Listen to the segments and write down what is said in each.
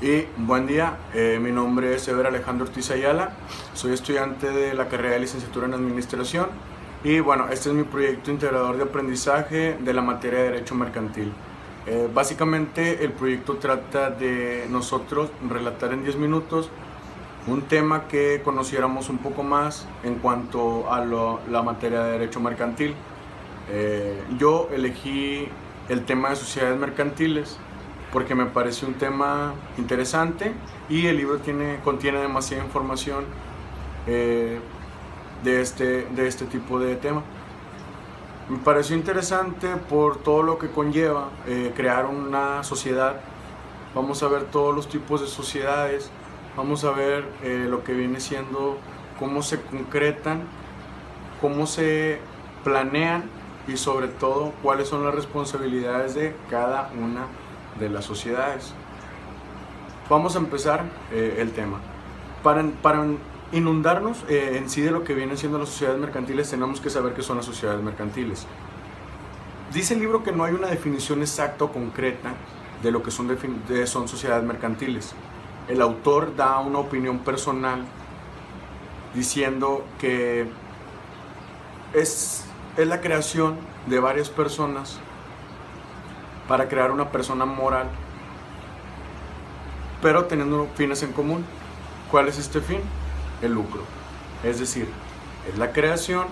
Y buen día, mi nombre es Ever Alejandro Ortiz Ayala, soy estudiante de la carrera de licenciatura en Administración y bueno, este es mi proyecto integrador de aprendizaje de la materia de Derecho Mercantil. Básicamente el proyecto trata de nosotros relatar en 10 minutos un tema que conociéramos un poco más en cuanto a la materia de Derecho Mercantil. Yo elegí el tema de sociedades mercantiles porque me pareció un tema interesante y el libro contiene demasiada información de este tipo de tema. Me pareció interesante por todo lo que conlleva crear una sociedad. Vamos a ver todos los tipos de sociedades, vamos a ver lo que viene siendo, cómo se concretan, cómo se planean y sobre todo cuáles son las responsabilidades de cada una de las sociedades. Vamos a empezar el tema. Para inundarnos en sí de lo que vienen siendo las sociedades mercantiles, tenemos que saber qué son las sociedades mercantiles. Dice el libro que no hay una definición exacta o concreta de lo que son sociedades mercantiles. El autor da una opinión personal diciendo que es la creación de varias personas para crear una persona moral, pero teniendo fines en común. ¿Cuál es este fin? El lucro. Es decir, es la creación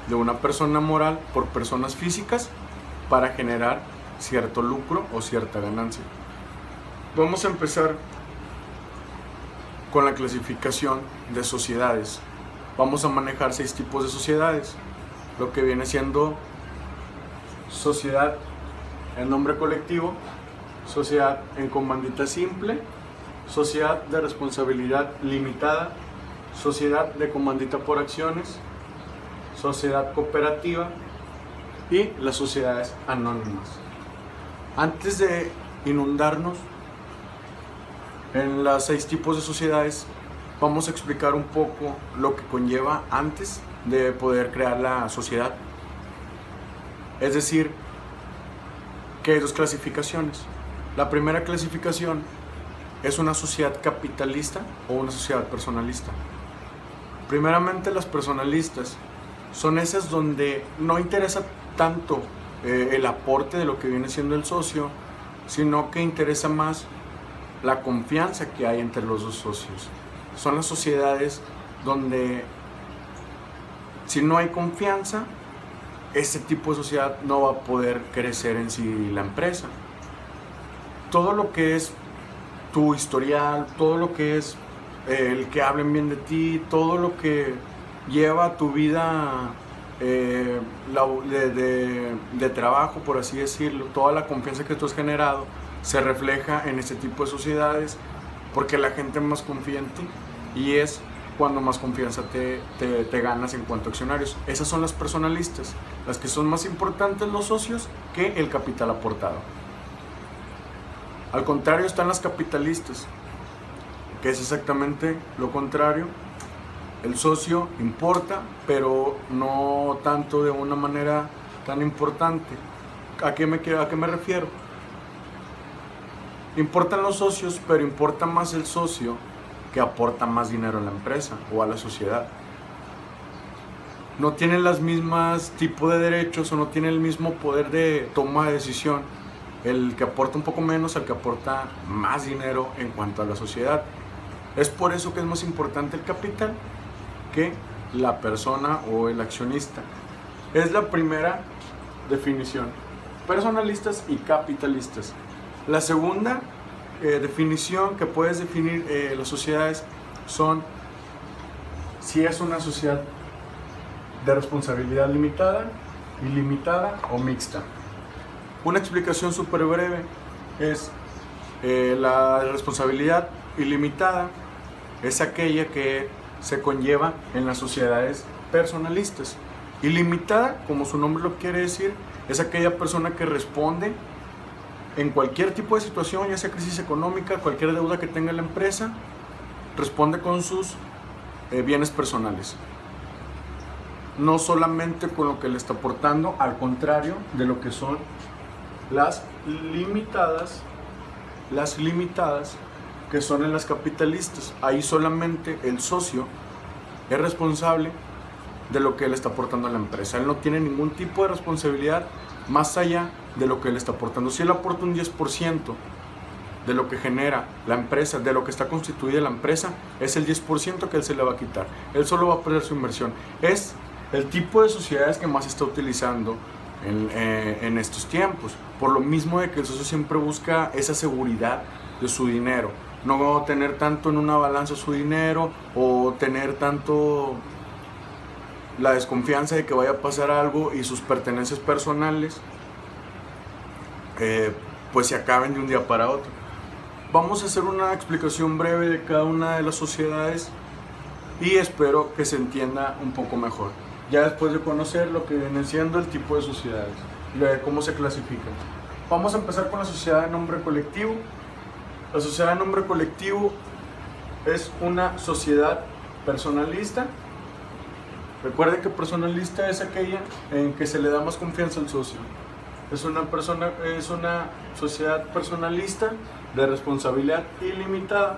de una persona moral por personas físicas para generar cierto lucro o cierta ganancia. Vamos a empezar con la clasificación de sociedades. Vamos a manejar 6 tipos de sociedades. Lo que viene siendo sociedad en nombre colectivo, sociedad en comandita simple, sociedad de responsabilidad limitada, sociedad de comandita por acciones, sociedad cooperativa y las sociedades anónimas. Antes de inundarnos en los 6 tipos de sociedades, vamos a explicar un poco lo que conlleva antes de poder crear la sociedad. Es decir, que hay 2 clasificaciones. La primera clasificación es una sociedad capitalista o una sociedad personalista. Primeramente, las personalistas son esas donde no interesa tanto el aporte de lo que viene siendo el socio, sino que interesa más la confianza que hay entre los 2 socios. Son las sociedades donde si no hay confianza, este tipo de sociedad no va a poder crecer en sí la empresa. Todo lo que es tu historial, todo lo que es el que hablen bien de ti, todo lo que lleva tu vida de trabajo, por así decirlo, toda la confianza que tú has generado se refleja en este tipo de sociedades porque la gente más confía en ti y es cuando más confianza te ganas en cuanto a accionarios. Esas son las personalistas, las que son más importantes los socios que el capital aportado. Al contrario están las capitalistas, que es exactamente lo contrario. El socio importa, pero no tanto de una manera tan importante. ¿A qué me refiero? Importan los socios, pero importa más el socio que aporta más dinero a la empresa o a la sociedad. No tienen las mismas tipos de derechos o no tienen el mismo poder de toma de decisión el que aporta un poco menos al que aporta más dinero en cuanto a la sociedad. Es por eso que es más importante el capital que la persona o el accionista. Es la primera definición. Personalistas y capitalistas. La segunda definición que puedes definir las sociedades son si es una sociedad de responsabilidad limitada, ilimitada o mixta. Una explicación súper breve es la responsabilidad ilimitada es aquella que se conlleva en las sociedades personalistas. Ilimitada, como su nombre lo quiere decir, es aquella persona que responde en cualquier tipo de situación, ya sea crisis económica, cualquier deuda que tenga la empresa, responde con sus bienes personales. No solamente con lo que le está aportando, al contrario de lo que son Las limitadas, que son en las capitalistas. Ahí solamente el socio es responsable de lo que él está aportando a la empresa. Él no tiene ningún tipo de responsabilidad más allá de lo que él está aportando. Si él aporta un 10% de lo que genera la empresa, de lo que está constituida la empresa, es el 10% que él se le va a quitar. Él solo va a perder su inversión. Es el tipo de sociedades que más se está utilizando en estos tiempos. Por lo mismo de que el socio siempre busca esa seguridad de su dinero. No tener tanto en una balanza su dinero o tener tanto la desconfianza de que vaya a pasar algo y sus pertenencias personales pues se acaben de un día para otro. Vamos a hacer una explicación breve de cada una de las sociedades y espero que se entienda un poco mejor. Ya después de conocer lo que viene siendo el tipo de sociedades y de cómo se clasifican. Vamos a empezar con la sociedad de nombre colectivo. La sociedad de nombre colectivo es una sociedad personalista. Recuerde que personalista es aquella en que se le da más confianza al socio. Es una sociedad personalista de responsabilidad ilimitada.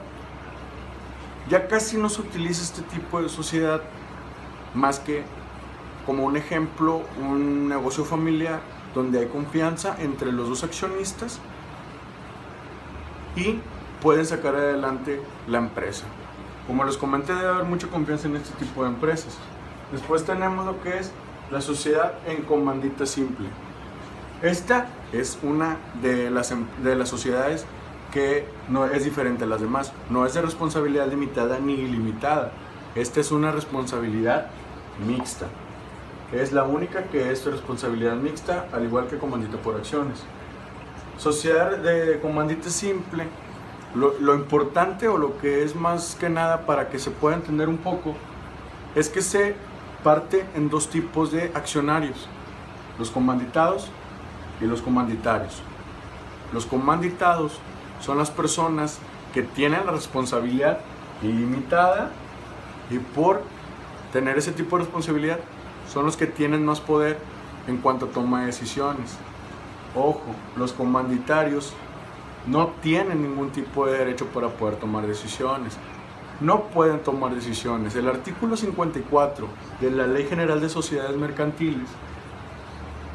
Ya casi no se utiliza este tipo de sociedad más que como un ejemplo, un negocio familiar donde hay confianza entre los dos accionistas y pueden sacar adelante la empresa. Como les comenté, debe haber mucha confianza en este tipo de empresas. Después tenemos lo que es la sociedad en comandita simple. Esta es una de las sociedades que no es diferente a las demás. No es de responsabilidad limitada ni ilimitada. Esta es una responsabilidad mixta. Es la única que es responsabilidad mixta, al igual que comandita por acciones. Sociedad de comandita simple, lo importante o lo que es más que nada para que se pueda entender un poco, es que se parte en dos tipos de accionarios: los comanditados y los comanditarios. Los comanditados son las personas que tienen la responsabilidad ilimitada y por tener ese tipo de responsabilidad son los que tienen más poder en cuanto a toma de decisiones. Ojo, los comanditarios no tienen ningún tipo de derecho para poder tomar decisiones. No pueden tomar decisiones. El artículo 54 de la Ley General de Sociedades Mercantiles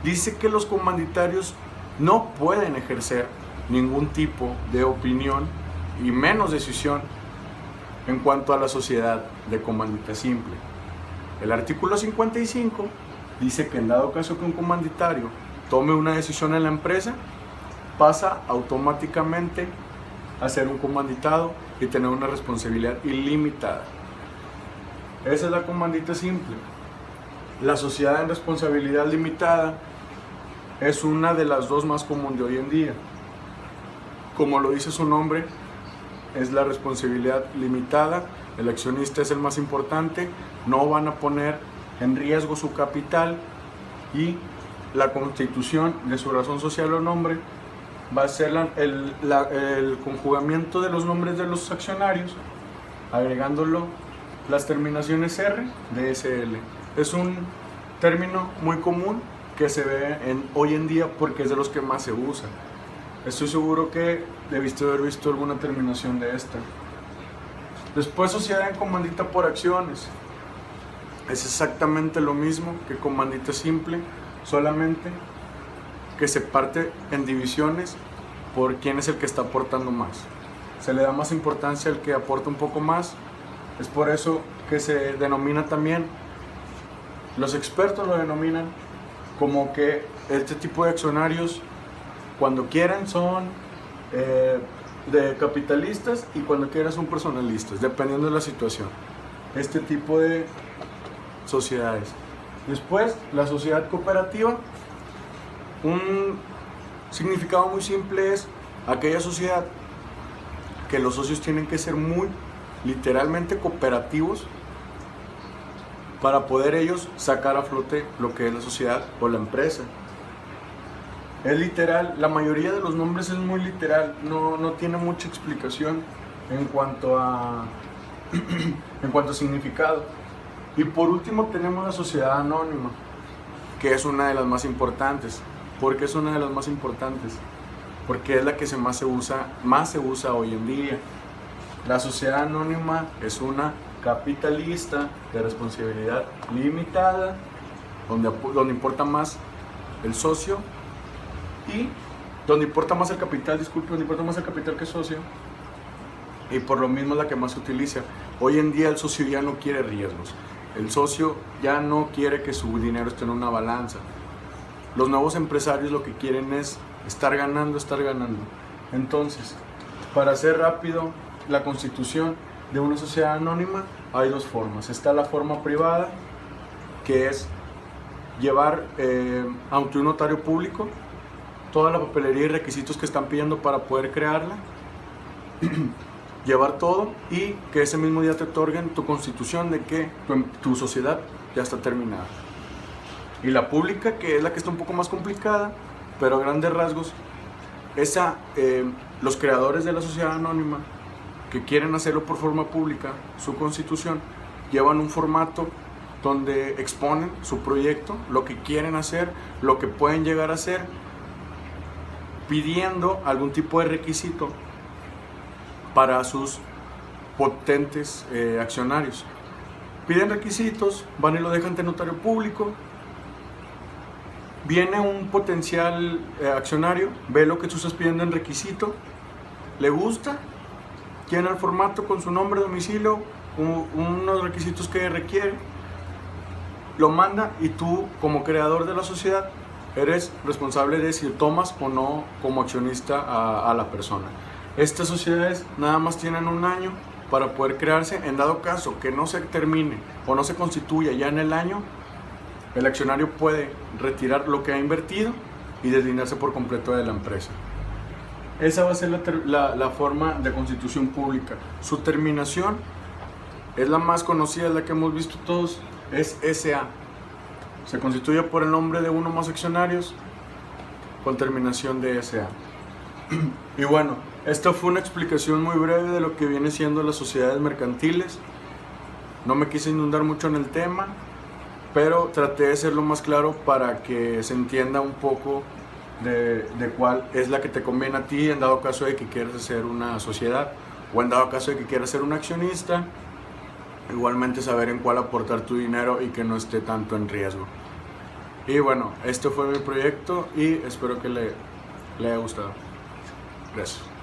dice que los comanditarios no pueden ejercer ningún tipo de opinión y menos decisión en cuanto a la sociedad de comandita simple. El artículo 55 dice que en dado caso que un comanditario tome una decisión en la empresa, pasa automáticamente a ser un comanditado y tener una responsabilidad ilimitada. Esa es la comandita simple. La sociedad en responsabilidad limitada es una de las dos más comunes de hoy en día. Como lo dice su nombre, es la responsabilidad limitada. El accionista es el más importante, no van a poner en riesgo su capital y la constitución de su razón social o nombre va a ser el conjugamiento de los nombres de los accionarios, agregándolo las terminaciones R de SL. Es un término muy común que se ve hoy en día porque es de los que más se usa. Estoy seguro que debiste haber visto alguna terminación de esta. Después, sociedad en comandita por acciones. Es exactamente lo mismo que comandita simple, solamente que se parte en divisiones por quién es el que está aportando más. Se le da más importancia al que aporta un poco más. Es por eso que se denomina también, los expertos lo denominan como que este tipo de accionarios, cuando quieran son de capitalistas y cuando quieran son personalistas, dependiendo de la situación. Este tipo de sociedades. Después, la sociedad cooperativa. Un significado muy simple es aquella sociedad que los socios tienen que ser muy literalmente cooperativos para poder ellos sacar a flote lo que es la sociedad o la empresa. Es literal, la mayoría de los nombres es muy literal, no tiene mucha explicación en cuanto a significado. Y por último tenemos la sociedad anónima, que es una de las más importantes. porque es una de las más importantes, porque es la que más se usa hoy en día. La sociedad anónima es una capitalista de responsabilidad limitada, donde importa más el socio y donde importa más el capital, donde importa más el capital que el socio, y por lo mismo es la que más se utiliza. Hoy en día el socio ya no quiere riesgos, el socio ya no quiere que su dinero esté en una balanza. Los nuevos empresarios lo que quieren es estar ganando. Entonces, para hacer rápido la constitución de una sociedad anónima hay dos formas. Está la forma privada, que es llevar ante un notario público toda la papelería y requisitos que están pidiendo para poder crearla, llevar todo y que ese mismo día te otorguen tu constitución de que tu sociedad ya está terminada. Y la pública, que es la que está un poco más complicada, pero a grandes rasgos, los creadores de la sociedad anónima que quieren hacerlo por forma pública, su constitución, llevan un formato donde exponen su proyecto, lo que quieren hacer, lo que pueden llegar a hacer, pidiendo algún tipo de requisito para sus potentes accionarios. Piden requisitos, van y lo dejan ante notario público. Viene un potencial accionario, ve lo que tú estás pidiendo en requisito, le gusta, llena el formato con su nombre, domicilio, unos requisitos que requiere, lo manda y tú, como creador de la sociedad, eres responsable de si tomas o no como accionista a la persona. Estas sociedades nada más tienen un año para poder crearse. En dado caso que no se termine o no se constituya ya en el año, el accionario puede retirar lo que ha invertido y deslindarse por completo de la empresa. Esa va a ser la forma de constitución pública. Su terminación es la más conocida, la que hemos visto todos, es SA. Se constituye por el nombre de uno más accionarios con terminación de SA. Y bueno, esta fue una explicación muy breve de lo que viene siendo las sociedades mercantiles. No me quise inundar mucho en el tema, pero traté de ser lo más claro para que se entienda un poco de cuál es la que te conviene a ti en dado caso de que quieras hacer una sociedad o en dado caso de que quieras ser un accionista. Igualmente saber en cuál aportar tu dinero y que no esté tanto en riesgo. Y bueno, este fue mi proyecto y espero que le haya gustado. Gracias.